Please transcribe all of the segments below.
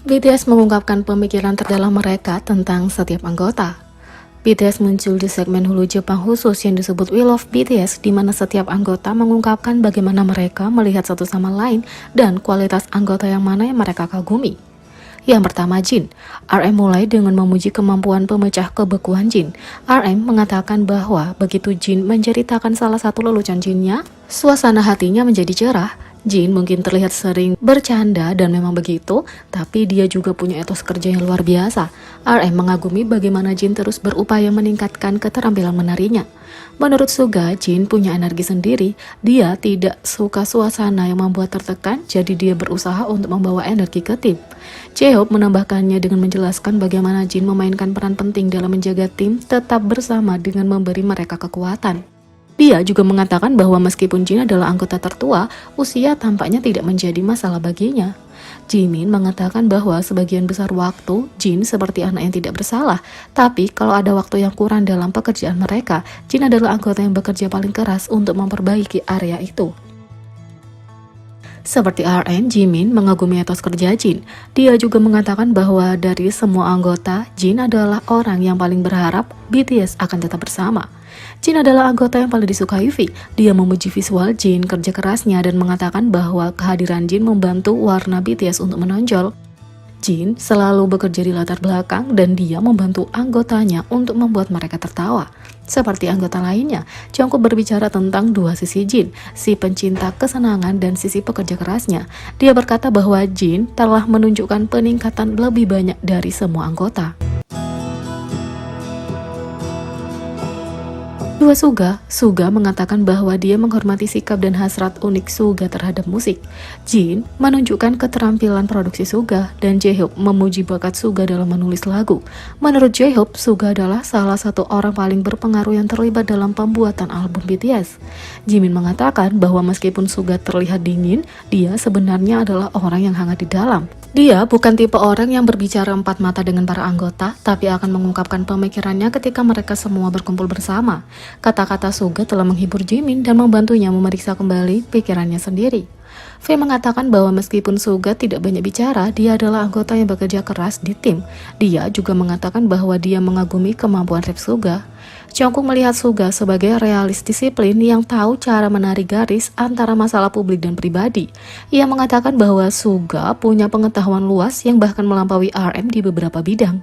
BTS mengungkapkan pemikiran terdalam mereka tentang setiap anggota. BTS muncul di segmen Hulu Jepang khusus yang disebut We Love BTS, di mana setiap anggota mengungkapkan bagaimana mereka melihat satu sama lain dan kualitas anggota yang mana yang mereka kagumi. Yang pertama, Jin. RM mulai dengan memuji kemampuan pemecah kebekuan Jin. RM mengatakan bahwa begitu Jin menceritakan salah satu lelucon Jinnya, suasana hatinya menjadi cerah. Jin mungkin terlihat sering bercanda dan memang begitu, tapi dia juga punya etos kerja yang luar biasa. RM mengagumi bagaimana Jin terus berupaya meningkatkan keterampilan menarinya. Menurut Suga, Jin punya energi sendiri. Dia tidak suka suasana yang membuat tertekan, jadi dia berusaha untuk membawa energi ke tim. J-Hope menambahkannya dengan menjelaskan bagaimana Jin memainkan peran penting dalam menjaga tim tetap bersama dengan memberi mereka kekuatan. Dia juga mengatakan bahwa meskipun Jin adalah anggota tertua, usia tampaknya tidak menjadi masalah baginya. Jimin mengatakan bahwa sebagian besar waktu Jin seperti anak yang tidak bersalah, tapi kalau ada waktu yang kurang dalam pekerjaan mereka, Jin adalah anggota yang bekerja paling keras untuk memperbaiki area itu. Seperti RM, Jimin mengagumi etos kerja Jin. Dia juga mengatakan bahwa dari semua anggota, Jin adalah orang yang paling berharap BTS akan tetap bersama. Jin adalah anggota yang paling disukai V. Dia memuji visual Jin, kerja kerasnya, dan mengatakan bahwa kehadiran Jin membantu warna BTS untuk menonjol. Jin selalu bekerja di latar belakang dan dia membantu anggotanya untuk membuat mereka tertawa. Seperti anggota lainnya, Jungkook berbicara tentang dua sisi Jin, si pencinta kesenangan dan sisi pekerja kerasnya. Dia berkata bahwa Jin telah menunjukkan peningkatan lebih banyak dari semua anggota. Dua Suga mengatakan bahwa dia menghormati sikap dan hasrat unik Suga terhadap musik. Jin menunjukkan keterampilan produksi Suga, dan J-Hope memuji bakat Suga dalam menulis lagu. Menurut J-Hope, Suga adalah salah satu orang paling berpengaruh yang terlibat dalam pembuatan album BTS. Jimin mengatakan bahwa meskipun Suga terlihat dingin, dia sebenarnya adalah orang yang hangat di dalam. Dia bukan tipe orang yang berbicara empat mata dengan para anggota, tapi akan mengungkapkan pemikirannya ketika mereka semua berkumpul bersama. Kata-kata Suga telah menghibur Jimin dan membantunya memeriksa kembali pikirannya sendiri. V mengatakan bahwa meskipun Suga tidak banyak bicara, dia adalah anggota yang bekerja keras di tim. Dia juga mengatakan bahwa dia mengagumi kemampuan rap Suga. Jungkook melihat Suga sebagai realis disiplin yang tahu cara menarik garis antara masalah publik dan pribadi. Ia mengatakan bahwa Suga punya pengetahuan luas yang bahkan melampaui RM di beberapa bidang.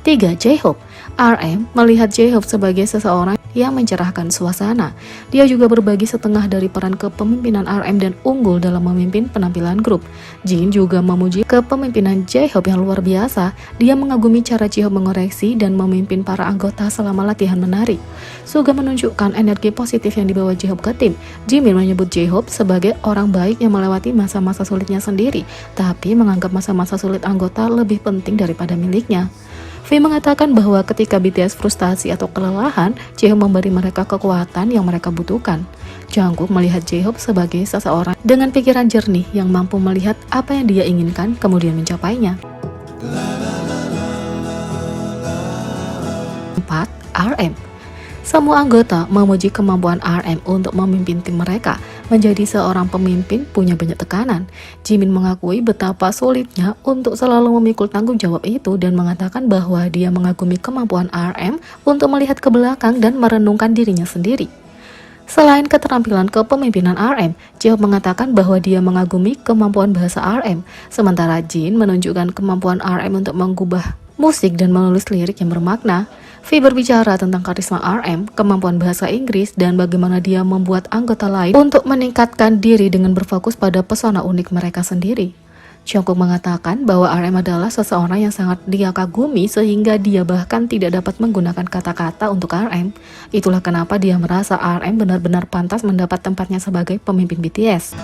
3. J-Hope. RM melihat J-Hope sebagai seseorang yang mencerahkan suasana. Dia juga berbagi setengah dari peran kepemimpinan RM dan unggul dalam memimpin penampilan grup. Jin juga memuji kepemimpinan J-Hope yang luar biasa. Dia mengagumi cara J-Hope mengoreksi dan memimpin para anggota selama latihan menari. Suga menunjukkan energi positif yang dibawa J-Hope ke tim. Jimin menyebut J-Hope sebagai orang baik yang melewati masa-masa sulitnya sendiri, tapi menganggap masa-masa sulit anggota lebih penting daripada miliknya. V mengatakan bahwa ketika BTS frustasi atau kelelahan, J-Hope memberi mereka kekuatan yang mereka butuhkan. Jungkook melihat J-Hope sebagai seseorang dengan pikiran jernih yang mampu melihat apa yang dia inginkan kemudian mencapainya. 4. RM. Semua anggota memuji kemampuan RM untuk memimpin tim mereka. Menjadi seorang pemimpin punya banyak tekanan. Jimin mengakui betapa sulitnya untuk selalu memikul tanggung jawab itu dan mengatakan bahwa dia mengagumi kemampuan RM untuk melihat ke belakang dan merenungkan dirinya sendiri. Selain keterampilan kepemimpinan RM, J-Hope mengatakan bahwa dia mengagumi kemampuan bahasa RM, sementara Jin menunjukkan kemampuan RM untuk mengubah musik dan menulis lirik yang bermakna. V berbicara tentang karisma RM, kemampuan bahasa Inggris, dan bagaimana dia membuat anggota lain untuk meningkatkan diri dengan berfokus pada pesona unik mereka sendiri. Jungkook mengatakan bahwa RM adalah seseorang yang sangat dia kagumi sehingga dia bahkan tidak dapat menggunakan kata-kata untuk RM. Itulah kenapa dia merasa RM benar-benar pantas mendapat tempatnya sebagai pemimpin BTS.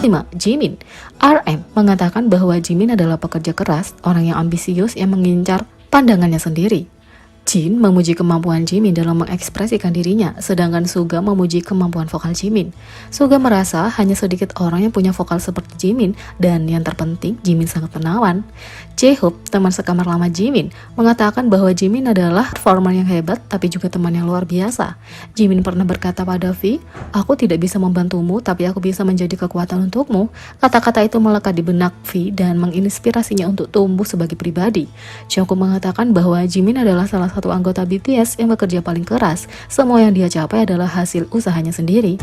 5. Jimin. RM mengatakan bahwa Jimin adalah pekerja keras, orang yang ambisius yang mengincar pandangannya sendiri. Jin memuji kemampuan Jimin dalam mengekspresikan dirinya, sedangkan Suga memuji kemampuan vokal Jimin. Suga merasa hanya sedikit orang yang punya vokal seperti Jimin, dan yang terpenting Jimin sangat menawan. Jae-hoop, teman sekamar lama Jimin, mengatakan bahwa Jimin adalah performer yang hebat tapi juga teman yang luar biasa. Jimin pernah berkata pada V, "Aku tidak bisa membantumu, tapi aku bisa menjadi kekuatan untukmu." Kata-kata itu melekat di benak V dan menginspirasinya untuk tumbuh sebagai pribadi. Jungkook mengatakan bahwa Jimin adalah salah satu anggota BTS yang bekerja paling keras. Semua yang dia capai adalah hasil usahanya sendiri.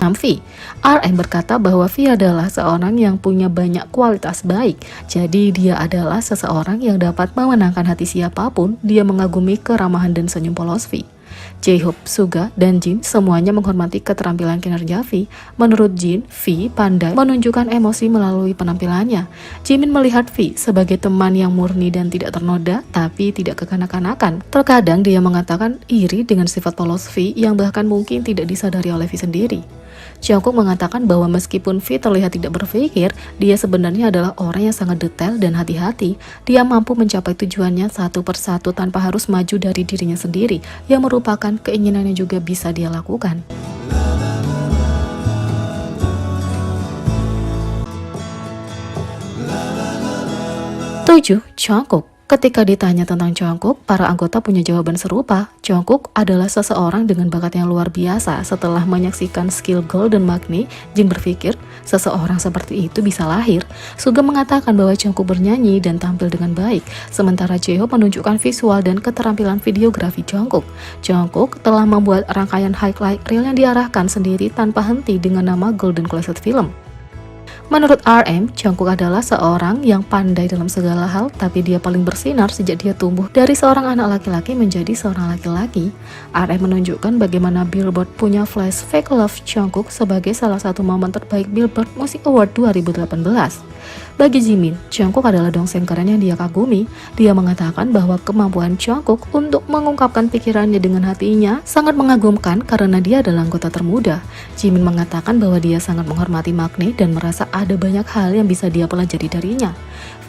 V. RM berkata bahwa V adalah seorang yang punya banyak kualitas baik. Jadi dia adalah seseorang yang dapat memenangkan hati siapapun. Dia mengagumi keramahan dan senyum polos V. Jae-hoop, Suga, dan Jin semuanya menghormati keterampilan kinerja V. Menurut Jin, V pandai menunjukkan emosi melalui penampilannya. Jimin melihat V sebagai teman yang murni dan tidak ternoda, tapi tidak kekanak-kanakan. Terkadang dia mengatakan iri dengan sifat polos V yang bahkan mungkin tidak disadari oleh V sendiri. Jungkook mengatakan bahwa meskipun V terlihat tidak berpikir, dia sebenarnya adalah orang yang sangat detail dan hati-hati. Dia mampu mencapai tujuannya satu persatu tanpa harus maju dari dirinya sendiri, yang merupakan keinginan yang juga bisa dia lakukan. 7. Jungkook. Ketika ditanya tentang Jungkook, para anggota punya jawaban serupa. Jungkook adalah seseorang dengan bakat yang luar biasa. Setelah menyaksikan skill Golden Magni, Jin berpikir seseorang seperti itu bisa lahir. Suga mengatakan bahwa Jungkook bernyanyi dan tampil dengan baik, sementara Jae-hoop menunjukkan visual dan keterampilan videografi Jungkook. Jungkook telah membuat rangkaian highlight reel yang diarahkan sendiri tanpa henti dengan nama Golden Closet Film. Menurut RM, Jungkook adalah seorang yang pandai dalam segala hal, tapi dia paling bersinar sejak dia tumbuh dari seorang anak laki-laki menjadi seorang laki-laki. RM menunjukkan bagaimana Billboard punya flash Fake Love Jungkook sebagai salah satu momen terbaik Billboard Music Award 2018. Bagi Jimin, Jungkook adalah dongseng keren yang dia kagumi. Dia mengatakan bahwa kemampuan Jungkook untuk mengungkapkan pikirannya dengan hatinya sangat mengagumkan karena dia adalah anggota termuda. Jimin mengatakan bahwa dia sangat menghormati Magni dan merasa ada banyak hal yang bisa dia pelajari darinya.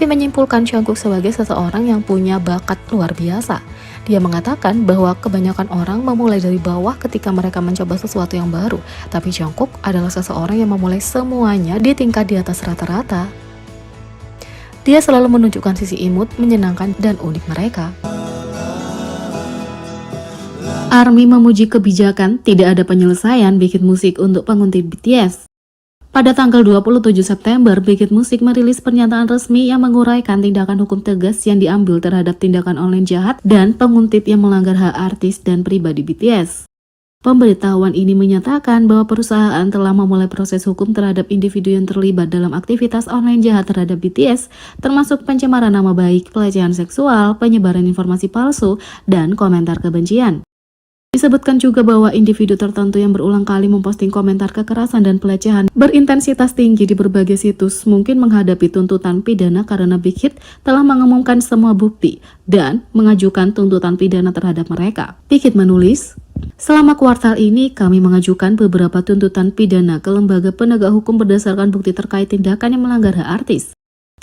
V menyimpulkan Jungkook sebagai seseorang yang punya bakat luar biasa. Dia mengatakan bahwa kebanyakan orang memulai dari bawah ketika mereka mencoba sesuatu yang baru, tapi Jungkook adalah seseorang yang memulai semuanya di tingkat di atas rata-rata. Dia selalu menunjukkan sisi imut, menyenangkan, dan unik mereka. ARMY memuji kebijakan tidak ada penyelesaian Big Hit Music untuk penguntit BTS. Pada tanggal 27 September, Big Hit Music merilis pernyataan resmi yang menguraikan tindakan hukum tegas yang diambil terhadap tindakan online jahat dan penguntit yang melanggar hak artis dan pribadi BTS. Pemberitahuan ini menyatakan bahwa perusahaan telah memulai proses hukum terhadap individu yang terlibat dalam aktivitas online jahat terhadap BTS, termasuk pencemaran nama baik, pelecehan seksual, penyebaran informasi palsu, dan komentar kebencian. Disebutkan juga bahwa individu tertentu yang berulang kali memposting komentar kekerasan dan pelecehan berintensitas tinggi di berbagai situs mungkin menghadapi tuntutan pidana karena Big Hit telah mengumumkan semua bukti dan mengajukan tuntutan pidana terhadap mereka. Big Hit menulis, "Selama kuartal ini, kami mengajukan beberapa tuntutan pidana ke lembaga penegak hukum berdasarkan bukti terkait tindakan yang melanggar hak artis,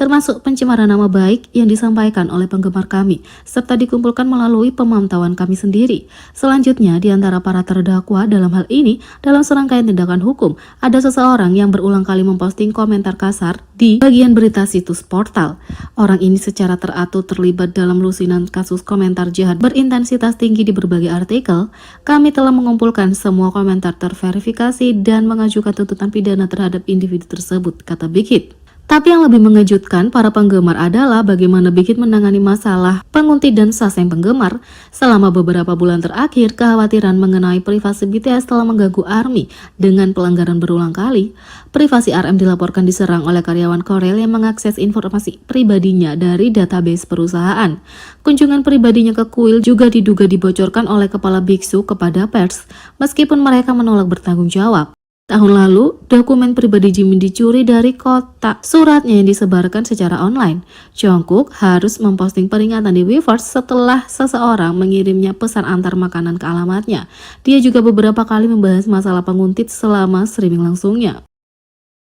termasuk pencemaran nama baik yang disampaikan oleh penggemar kami, serta dikumpulkan melalui pemantauan kami sendiri. Selanjutnya, di antara para terdakwa dalam hal ini, dalam serangkaian tindakan hukum, ada seseorang yang berulang kali memposting komentar kasar di bagian berita situs portal. Orang ini secara teratur terlibat dalam lusinan kasus komentar jahat berintensitas tinggi di berbagai artikel. Kami telah mengumpulkan semua komentar terverifikasi dan mengajukan tuntutan pidana terhadap individu tersebut," kata Big Hit. Tapi yang lebih mengejutkan para penggemar adalah bagaimana Big Hit menangani masalah penguntit dan saseng penggemar. Selama beberapa bulan terakhir, kekhawatiran mengenai privasi BTS telah mengganggu ARMY dengan pelanggaran berulang kali. Privasi RM dilaporkan diserang oleh karyawan Korel yang mengakses informasi pribadinya dari database perusahaan. Kunjungan pribadinya ke kuil juga diduga dibocorkan oleh kepala biksu kepada pers, meskipun mereka menolak bertanggung jawab. Tahun lalu, dokumen pribadi Jimin dicuri dari kotak suratnya yang disebarkan secara online. Jungkook harus memposting peringatan di Weverse setelah seseorang mengirimnya pesan antar makanan ke alamatnya. Dia juga beberapa kali membahas masalah penguntit selama streaming langsungnya.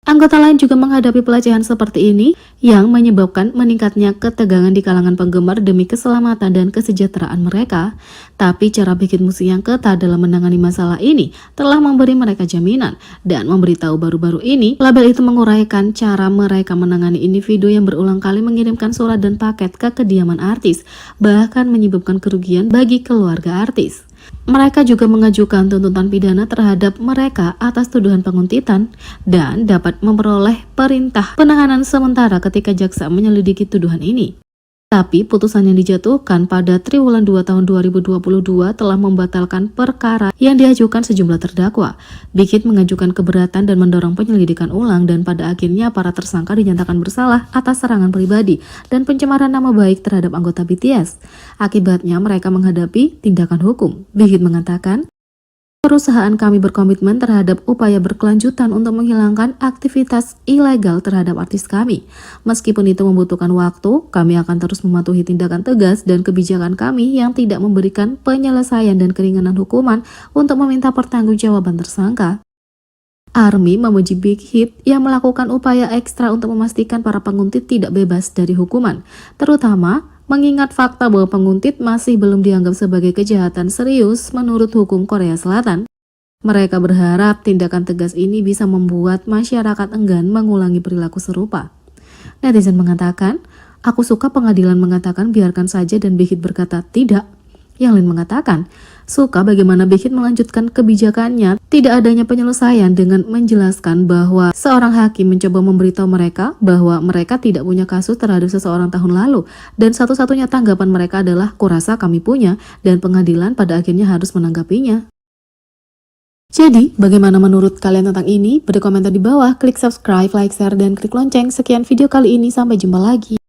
Anggota lain juga menghadapi pelecehan seperti ini yang menyebabkan meningkatnya ketegangan di kalangan penggemar demi keselamatan dan kesejahteraan mereka. Tapi cara bikin musik yang ketat dalam menangani masalah ini telah memberi mereka jaminan, dan memberitahu baru-baru ini label itu menguraikan cara mereka menangani individu yang berulang kali mengirimkan surat dan paket ke kediaman artis, bahkan menyebabkan kerugian bagi keluarga artis. Mereka juga mengajukan tuntutan pidana terhadap mereka atas tuduhan penguntitan dan dapat memperoleh perintah penahanan sementara ketika jaksa menyelidiki tuduhan ini. Tapi putusan yang dijatuhkan pada Triwulan 2 tahun 2022 telah membatalkan perkara yang diajukan sejumlah terdakwa. Big Hit mengajukan keberatan dan mendorong penyelidikan ulang, dan pada akhirnya para tersangka dinyatakan bersalah atas serangan pribadi dan pencemaran nama baik terhadap anggota BTS. Akibatnya mereka menghadapi tindakan hukum. Big Hit mengatakan, perusahaan kami berkomitmen terhadap upaya berkelanjutan untuk menghilangkan aktivitas ilegal terhadap artis kami. Meskipun itu membutuhkan waktu, kami akan terus mematuhi tindakan tegas dan kebijakan kami yang tidak memberikan penyelesaian dan keringanan hukuman untuk meminta pertanggungjawaban tersangka. ARMY memuji Big Hit yang melakukan upaya ekstra untuk memastikan para penguntit tidak bebas dari hukuman, terutama mengingat fakta bahwa penguntit masih belum dianggap sebagai kejahatan serius menurut hukum Korea Selatan. Mereka berharap tindakan tegas ini bisa membuat masyarakat enggan mengulangi perilaku serupa. Netizen mengatakan, aku suka pengadilan mengatakan biarkan saja, dan Big Hit berkata tidak. Yang lain mengatakan, suka bagaimana Big Hit melanjutkan kebijakannya tidak adanya penyelesaian dengan menjelaskan bahwa seorang hakim mencoba memberitahu mereka bahwa mereka tidak punya kasus terhadap seseorang tahun lalu, dan satu-satunya tanggapan mereka adalah kurasa kami punya, dan pengadilan pada akhirnya harus menanggapinya. Jadi, bagaimana menurut kalian tentang ini? Beri komentar di bawah, klik subscribe, like, share, dan klik lonceng. Sekian video kali ini, sampai jumpa lagi.